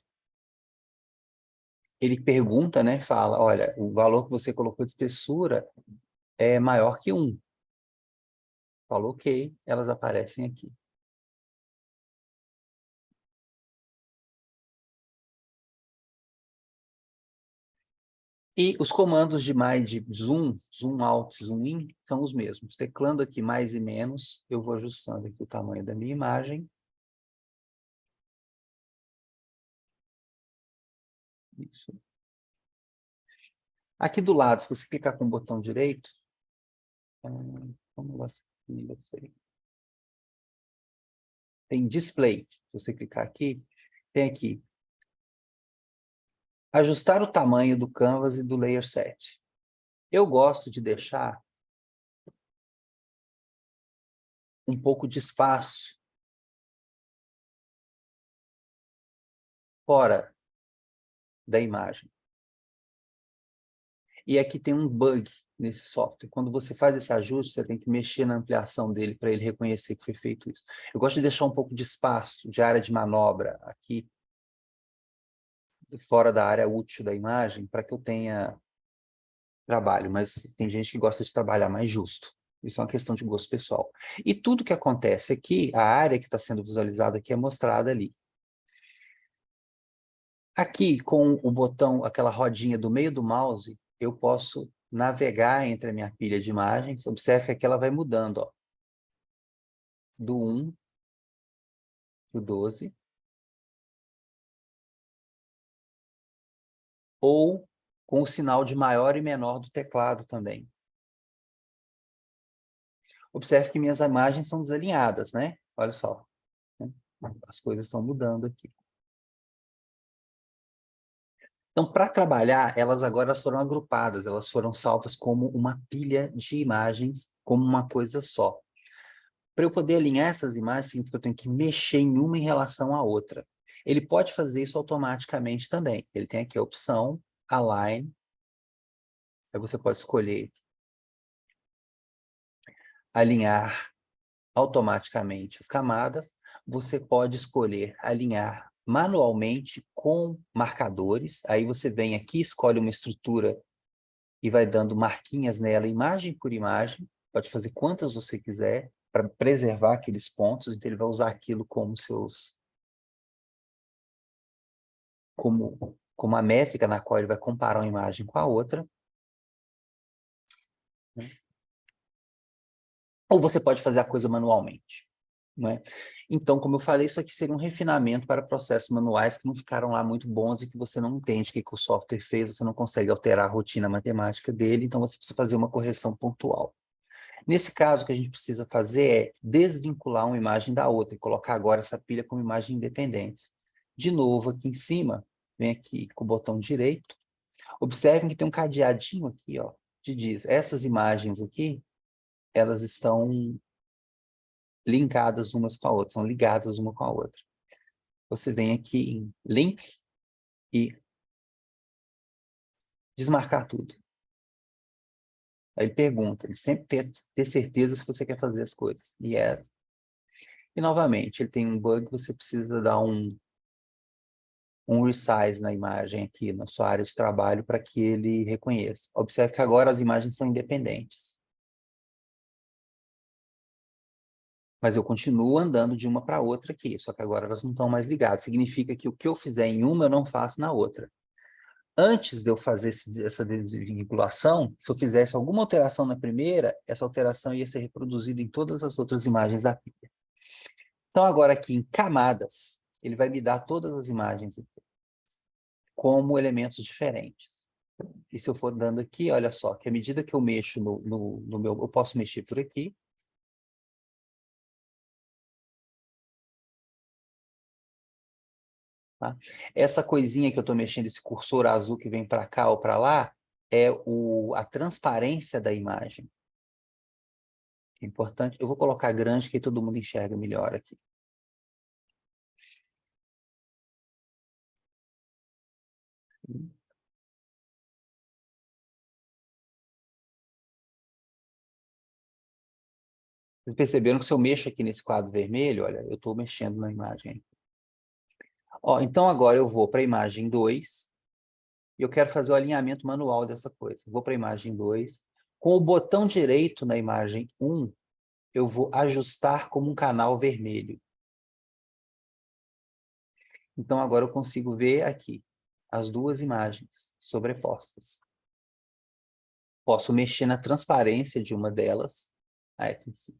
Ele pergunta, né? Fala, olha, o valor que você colocou de espessura é maior que 1. Fala, ok. Elas aparecem aqui. E os comandos de zoom, zoom out, zoom in, são os mesmos. Teclando aqui mais e menos, eu vou ajustando aqui o tamanho da minha imagem. Isso. Aqui do lado, se você clicar com o botão direito, como você tem display. Se você clicar aqui, tem aqui ajustar o tamanho do canvas e do layer set. Eu gosto de deixar um pouco de espaço fora da imagem. E aqui tem um bug nesse software. Quando você faz esse ajuste, você tem que mexer na ampliação dele para ele reconhecer que foi feito isso. Eu gosto de deixar um pouco de espaço, de área de manobra aqui, fora da área útil da imagem, para que eu tenha trabalho. Mas tem gente que gosta de trabalhar mais justo. Isso é uma questão de gosto pessoal. E tudo que acontece aqui, a área que está sendo visualizada aqui é mostrada ali. Aqui, com o botão, aquela rodinha do meio do mouse, eu posso navegar entre a minha pilha de imagens. Observe que aqui ela vai mudando, ó. Do 1, do 12. Ou com o sinal de maior e menor do teclado também. Observe que minhas imagens são desalinhadas, né? Olha só. As coisas estão mudando aqui. Então, para trabalhar, elas foram agrupadas, elas foram salvas como uma pilha de imagens, como uma coisa só. Para eu poder alinhar essas imagens, significa que eu tenho que mexer em uma em relação à outra. Ele pode fazer isso automaticamente também. Ele tem aqui a opção Align. Aí você pode escolher alinhar automaticamente as camadas. Você pode escolher alinhar manualmente com marcadores. Aí você vem aqui, escolhe uma estrutura e vai dando marquinhas nela, imagem por imagem. Pode fazer quantas você quiser para preservar aqueles pontos. Então, ele vai usar aquilo como como a métrica na qual ele vai comparar uma imagem com a outra. Ou você pode fazer a coisa manualmente. Não é? Então, como eu falei, isso aqui seria um refinamento para processos manuais que não ficaram lá muito bons e que você não entende o que o software fez, você não consegue alterar a rotina matemática dele, então você precisa fazer uma correção pontual. Nesse caso, o que a gente precisa fazer é desvincular uma imagem da outra e colocar agora essa pilha como imagem independente. De novo, aqui em cima, vem aqui com o botão direito. Observem que tem um cadeadinho aqui, ó, te diz, essas imagens aqui, elas estão linkadas umas com a outra, são ligadas uma com a outra. Você vem aqui em Link e desmarcar tudo. Aí ele pergunta, ele sempre ter certeza se você quer fazer as coisas. Yes. E, novamente, ele tem um bug, você precisa dar um resize na imagem aqui, na sua área de trabalho, para que ele reconheça. Observe que agora as imagens são independentes. Mas eu continuo andando de uma para outra aqui, só que agora elas não estão mais ligadas. Significa que o que eu fizer em uma, eu não faço na outra. Antes de eu fazer essa desvinculação, se eu fizesse alguma alteração na primeira, essa alteração ia ser reproduzida em todas as outras imagens da pilha. Então, agora aqui em camadas, ele vai me dar todas as imagens como elementos diferentes. E se eu for dando aqui, olha só, que à medida que eu mexo no meu... Eu posso mexer por aqui. Tá? Essa coisinha que eu estou mexendo, esse cursor azul que vem para cá ou para lá, é a transparência da imagem. É importante. Eu vou colocar grande, que todo mundo enxerga melhor aqui. Vocês perceberam que se eu mexo aqui nesse quadro vermelho, olha, eu estou mexendo na imagem. Ó, então agora eu vou para a imagem 2 e eu quero fazer o alinhamento manual dessa coisa. Vou para a imagem 2. Com o botão direito na imagem 1, eu vou ajustar como um canal vermelho. Então agora eu consigo ver aqui as duas imagens sobrepostas. Posso mexer na transparência de uma delas. Aí, aqui em cima.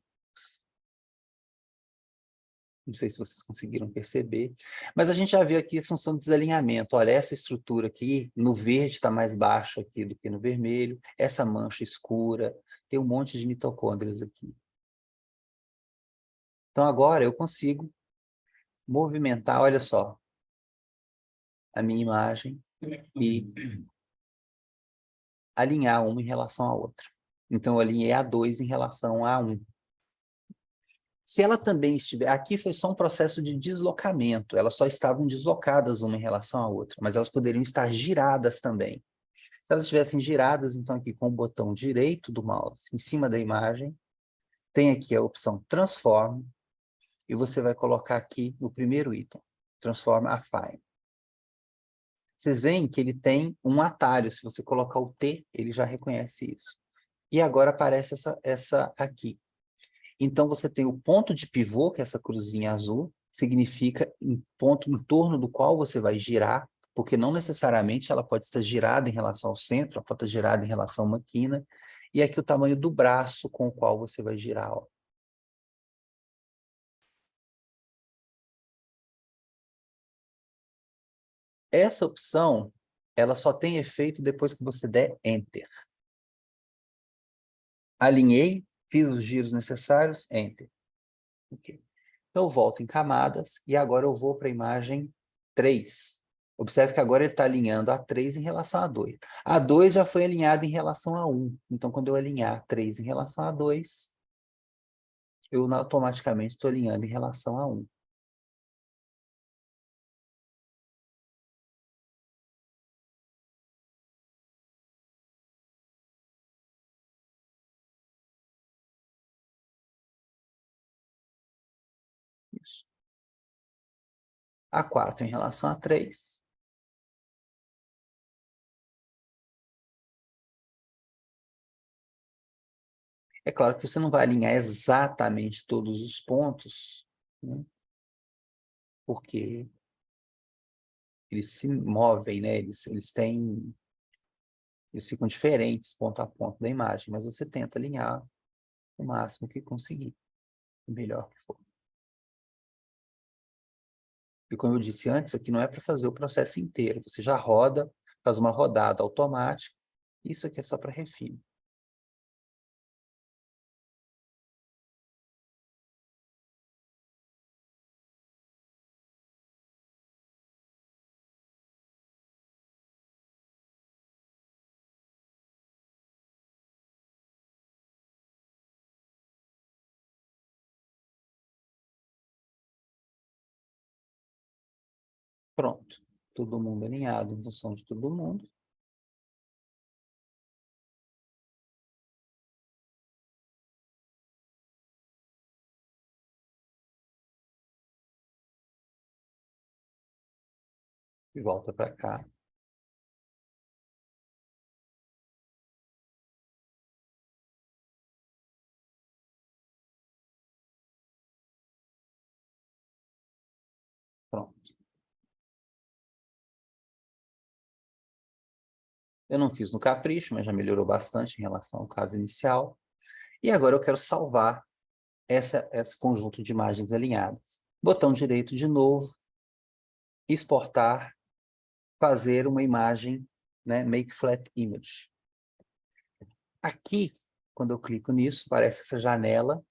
Não sei se vocês conseguiram perceber. Mas a gente já viu aqui a função de desalinhamento. Olha, essa estrutura aqui, no verde está mais baixo aqui do que no vermelho. Essa mancha escura. Tem um monte de mitocôndrias aqui. Então, agora eu consigo movimentar, olha só, a minha imagem e alinhar uma em relação à outra. Então, eu alinhei a 2 em relação a 1. Se ela também estiver... Aqui foi só um processo de deslocamento. Elas só estavam deslocadas uma em relação à outra, mas elas poderiam estar giradas também. Se elas estivessem giradas, então aqui com o botão direito do mouse em cima da imagem, tem aqui a opção Transform, e você vai colocar aqui no primeiro item, Transform Affine. Vocês veem que ele tem um atalho, se você colocar o T, ele já reconhece isso. E agora aparece essa aqui. Então, você tem o ponto de pivô, que é essa cruzinha azul, significa um ponto em torno do qual você vai girar, porque não necessariamente ela pode estar girada em relação ao centro, ela pode estar girada em relação a uma quina, e aqui o tamanho do braço com o qual você vai girar. Ó. Essa opção, ela só tem efeito depois que você der Enter. Alinhei, fiz os giros necessários, Enter. Okay. Então, eu volto em camadas e agora eu vou para a imagem 3. Observe que agora ele está alinhando a 3 em relação a 2. A 2 já foi alinhada em relação a 1. Então, quando eu alinhar 3 em relação a 2, eu automaticamente estou alinhando em relação a 1. Isso. A 4 em relação a 3. É claro que você não vai alinhar exatamente todos os pontos, né? Porque eles se movem, né? Eles ficam diferentes ponto a ponto da imagem, mas você tenta alinhar o máximo que conseguir, o melhor que for. E como eu disse antes, aqui não é para fazer o processo inteiro, você já roda, faz uma rodada automática, isso aqui é só para refino. Pronto. Todo mundo alinhado em função de todo mundo. E volta para cá. Pronto. Eu não fiz no capricho, mas já melhorou bastante em relação ao caso inicial. E agora eu quero salvar esse conjunto de imagens alinhadas. Botão direito de novo, exportar, fazer uma imagem, né, Make Flat Image. Aqui, quando eu clico nisso, aparece essa janela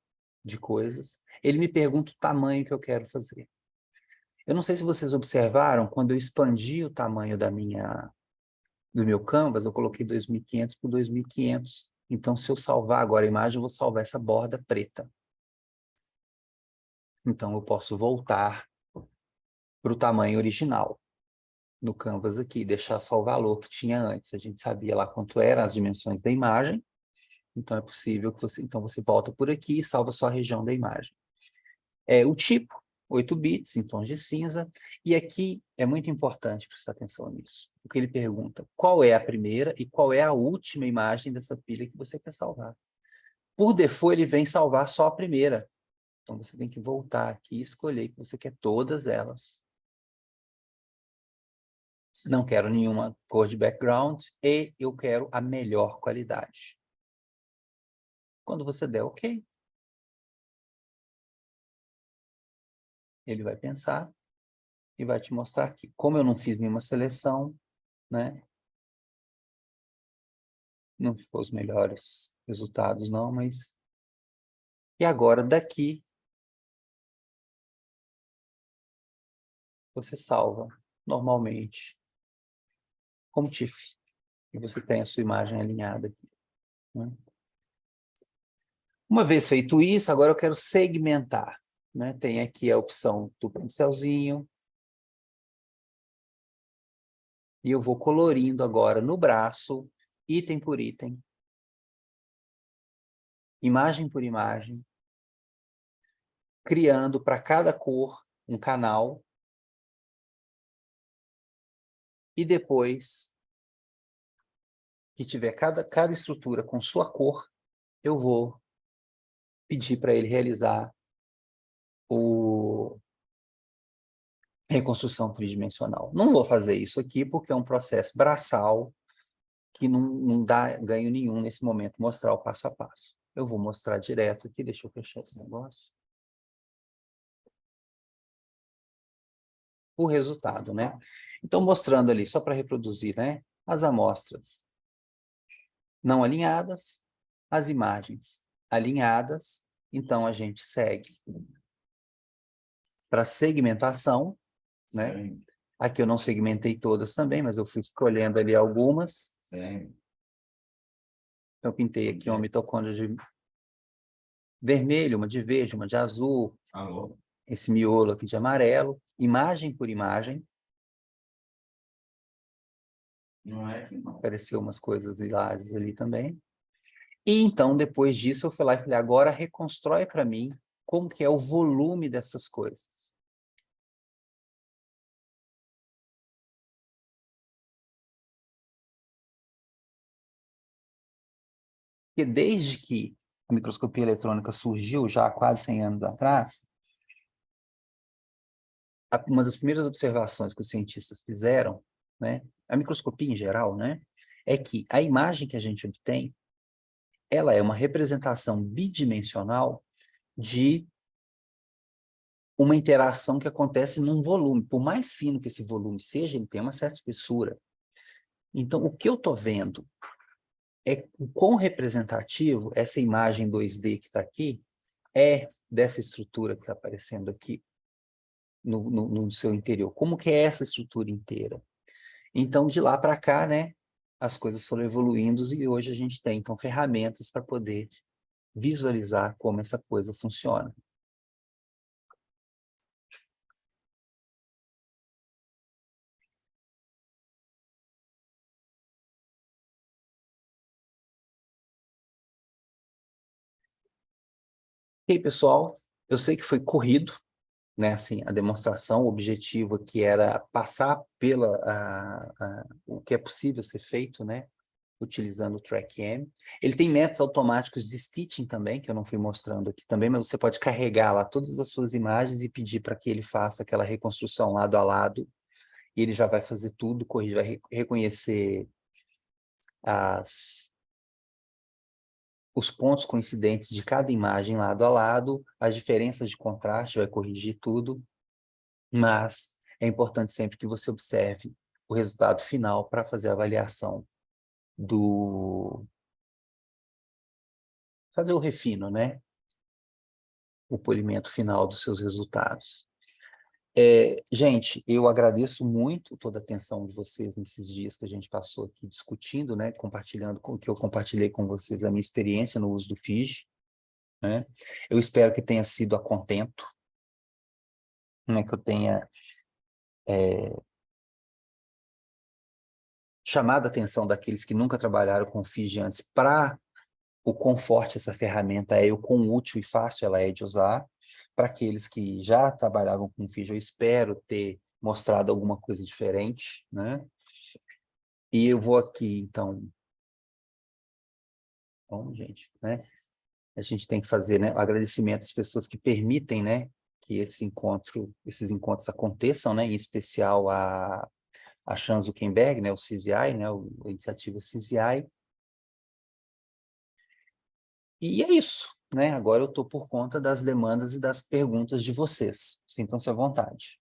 de coisas. Ele me pergunta o tamanho que eu quero fazer. Eu não sei se vocês observaram, quando eu expandi o tamanho do meu canvas, eu coloquei 2.500 por 2.500. Então, se eu salvar agora a imagem, eu vou salvar essa borda preta. Então, eu posso voltar para o tamanho original no canvas aqui, deixar só o valor que tinha antes. A gente sabia lá quanto eram as dimensões da imagem. Então, é possível que você volta por aqui e salva só a região da imagem. O tipo, 8 bits em tons de cinza. E aqui é muito importante prestar atenção nisso. Porque ele pergunta qual é a primeira e qual é a última imagem dessa pilha que você quer salvar. Por default, ele vem salvar só a primeira. Então, você tem que voltar aqui e escolher que você quer todas elas. Não quero nenhuma cor de background e eu quero a melhor qualidade. Quando você der OK, ele vai pensar e vai te mostrar aqui. Como eu não fiz nenhuma seleção, né? Não ficou os melhores resultados, não, mas... E agora, daqui, você salva, normalmente, como TIFF. E você tem a sua imagem alinhada aqui, né? Uma vez feito isso, agora eu quero segmentar, né? Tem aqui a opção do pincelzinho. E eu vou colorindo agora no braço, item por item, imagem por imagem, criando para cada cor um canal. E depois que tiver cada estrutura com sua cor, eu vou pedir para ele realizar a reconstrução tridimensional. Não vou fazer isso aqui porque é um processo braçal que não dá ganho nenhum nesse momento, mostrar o passo a passo. Eu vou mostrar direto aqui, deixa eu fechar esse negócio. O resultado, né? Então, mostrando ali, só para reproduzir, né? As amostras não alinhadas, as imagens alinhadas. Então, a gente segue para segmentação, né? Sim. Aqui eu não segmentei todas também, mas eu fui escolhendo ali algumas. Sim. Eu pintei aqui uma mitocôndria de vermelho, uma de verde, uma de azul. Alô. Esse miolo aqui de amarelo, imagem por imagem. Não é que não. Apareceu umas coisas lilares ali também. E então, depois disso, eu fui lá e falei, agora reconstrói para mim como que é o volume dessas coisas. Porque desde que a microscopia eletrônica surgiu, já há quase 100 anos atrás, uma das primeiras observações que os cientistas fizeram, né, a microscopia em geral, né, é que a imagem que a gente obtém, ela é uma representação bidimensional de uma interação que acontece num volume. Por mais fino que esse volume seja, ele tem uma certa espessura. Então, o que eu estou vendo é o quão representativo essa imagem 2D que está aqui é dessa estrutura que está aparecendo aqui no seu interior. Como que é essa estrutura inteira? Então, de lá para cá, né, as coisas foram evoluindo e hoje a gente tem, então, ferramentas para poder visualizar como essa coisa funciona. E aí, pessoal, eu sei que foi corrido, né? Assim, a demonstração, o objetivo aqui era passar pela o que é possível ser feito, né? Utilizando o TrackM. Ele tem métodos automáticos de stitching também, que eu não fui mostrando aqui também, mas você pode carregar lá todas as suas imagens e pedir para que ele faça aquela reconstrução lado a lado, e ele já vai fazer tudo, corrigir, vai reconhecer os pontos coincidentes de cada imagem lado a lado, as diferenças de contraste, vai corrigir tudo, mas é importante sempre que você observe o resultado final para fazer a avaliação fazer o refino, né? O polimento final dos seus resultados. Gente, eu agradeço muito toda a atenção de vocês nesses dias que a gente passou aqui discutindo, né? Compartilhando com que eu compartilhei com vocês a minha experiência no uso do FIG, né? Eu espero que tenha sido a contento, né? Que eu tenha chamado a atenção daqueles que nunca trabalharam com FIG antes para o quão forte essa ferramenta é, o quão útil e fácil ela é de usar. Para aqueles que já trabalhavam com FIG, eu espero ter mostrado alguma coisa diferente, né? E eu vou aqui, então... Bom, gente, né? A gente tem que fazer, né, o agradecimento às pessoas que permitem, né, que esses encontros aconteçam, né, em especial a Chan Zuckerberg, né, o CZI, né, a iniciativa CZI. E é isso, né? Agora eu estou por conta das demandas e das perguntas de vocês. Sintam-se à vontade.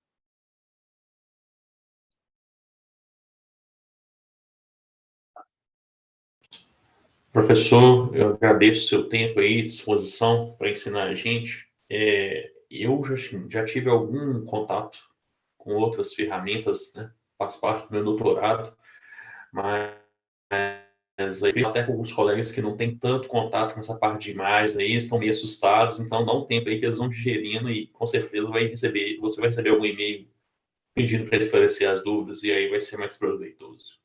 Professor, eu agradeço o seu tempo aí, disposição para ensinar a gente. Eu já tive algum contato com outras ferramentas, né? Faz parte do meu doutorado, mas aí, até com alguns colegas que não têm tanto contato com essa parte de imagens aí, estão meio assustados, então dá um tempo aí que eles vão digerindo e com certeza você vai receber algum e-mail pedindo para esclarecer as dúvidas e aí vai ser mais proveitoso.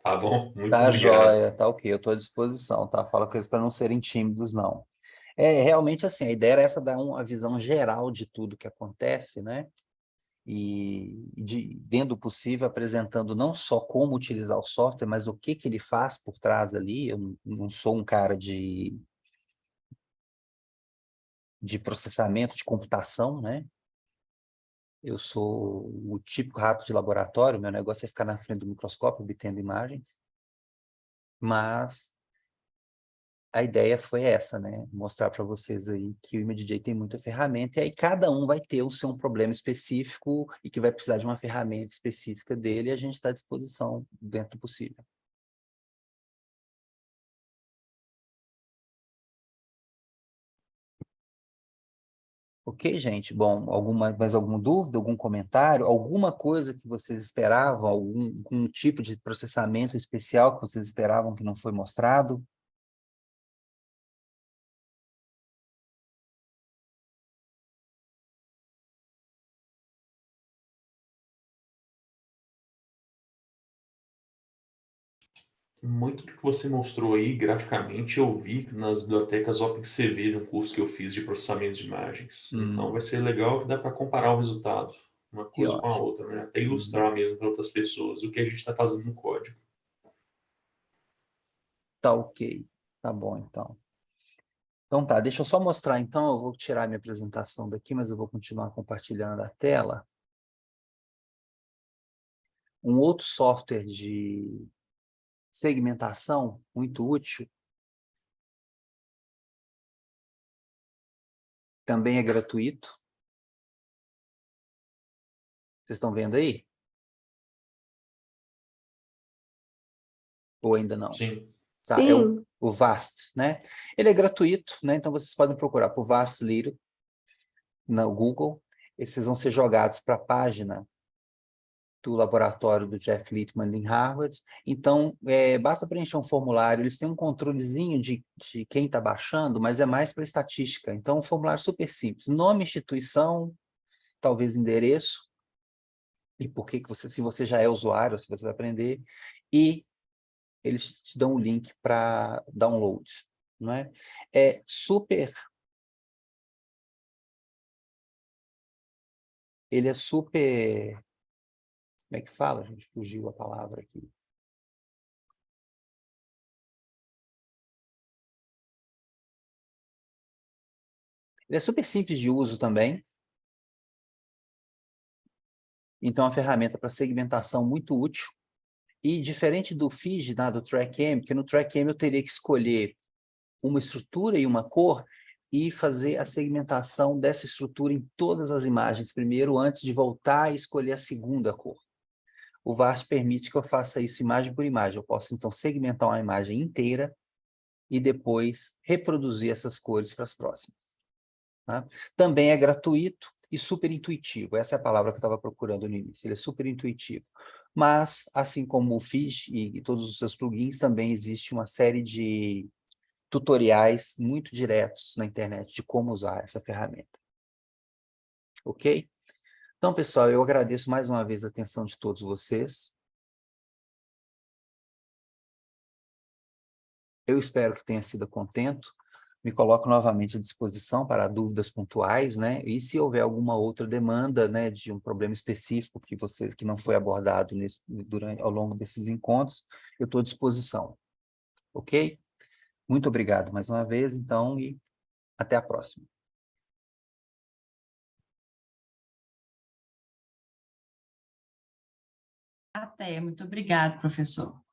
Tá bom? Muito Tá obrigado. joia, tá ok, eu estou à disposição, tá? Fala com eles para não serem tímidos, não. Realmente assim, a ideia era essa, dar uma visão geral de tudo que acontece, né? Dentro do possível, apresentando não só como utilizar o software, mas o que ele faz por trás ali. Eu não sou um cara de processamento, de computação, né? Eu sou o típico rato de laboratório, meu negócio é ficar na frente do microscópio, obtendo imagens, mas a ideia foi essa, né? Mostrar para vocês aí que o ImageJ tem muita ferramenta, e aí cada um vai ter o seu problema específico e que vai precisar de uma ferramenta específica dele, e a gente está à disposição dentro do possível. Ok, gente? Bom, mais alguma dúvida, algum comentário, alguma coisa que vocês esperavam, algum tipo de processamento especial que vocês esperavam que não foi mostrado? Muito do que você mostrou aí, graficamente, eu vi nas bibliotecas OpenCV de um curso que eu fiz de processamento de imagens. Então, vai ser legal que dá para comparar o resultado, uma Que coisa com a ótimo. outra, né? Até Uhum. ilustrar mesmo para outras pessoas o que a gente está fazendo no código. Tá ok. Tá bom, então. Então tá, deixa eu só mostrar, então, eu vou tirar minha apresentação daqui, mas eu vou continuar compartilhando a tela. Um outro software de segmentação muito útil, também é gratuito. Vocês estão vendo aí? Ou ainda não? Sim. Tá, é Sim, o VAST, né? Ele é gratuito, né? Então vocês podem procurar por VAST Little no Google. Esses vão ser jogados para a página do laboratório do Jeff Littman em Harvard. Então, basta preencher um formulário. Eles têm um controlezinho de quem está baixando, mas é mais para estatística. Então, um formulário super simples. Nome, instituição, talvez endereço, e por que você, se você já é usuário, se você vai aprender, e eles te dão o link para download, não é? É super ele é super... Como é que fala? A gente fugiu a palavra aqui. Ele é super simples de uso também. Então, é uma ferramenta para segmentação muito útil. E diferente do FIG, né, do TrackM, porque no TrackM eu teria que escolher uma estrutura e uma cor e fazer a segmentação dessa estrutura em todas as imagens primeiro, antes de voltar e escolher a segunda cor. O VAST permite que eu faça isso imagem por imagem. Eu posso, então, segmentar uma imagem inteira e depois reproduzir essas cores para as próximas. Tá? Também é gratuito e super intuitivo. Essa é a palavra que eu estava procurando no início. Ele é super intuitivo. Mas, assim como o Fish e todos os seus plugins, também existe uma série de tutoriais muito diretos na internet de como usar essa ferramenta. Ok? Então, pessoal, eu agradeço mais uma vez a atenção de todos vocês. Eu espero que tenha sido contento. Me coloco novamente à disposição para dúvidas pontuais, né? E se houver alguma outra demanda, né, de um problema específico que não foi abordado ao longo desses encontros, eu estou à disposição. Ok? Muito obrigado mais uma vez, então, e até a próxima. Até, muito obrigado, professor.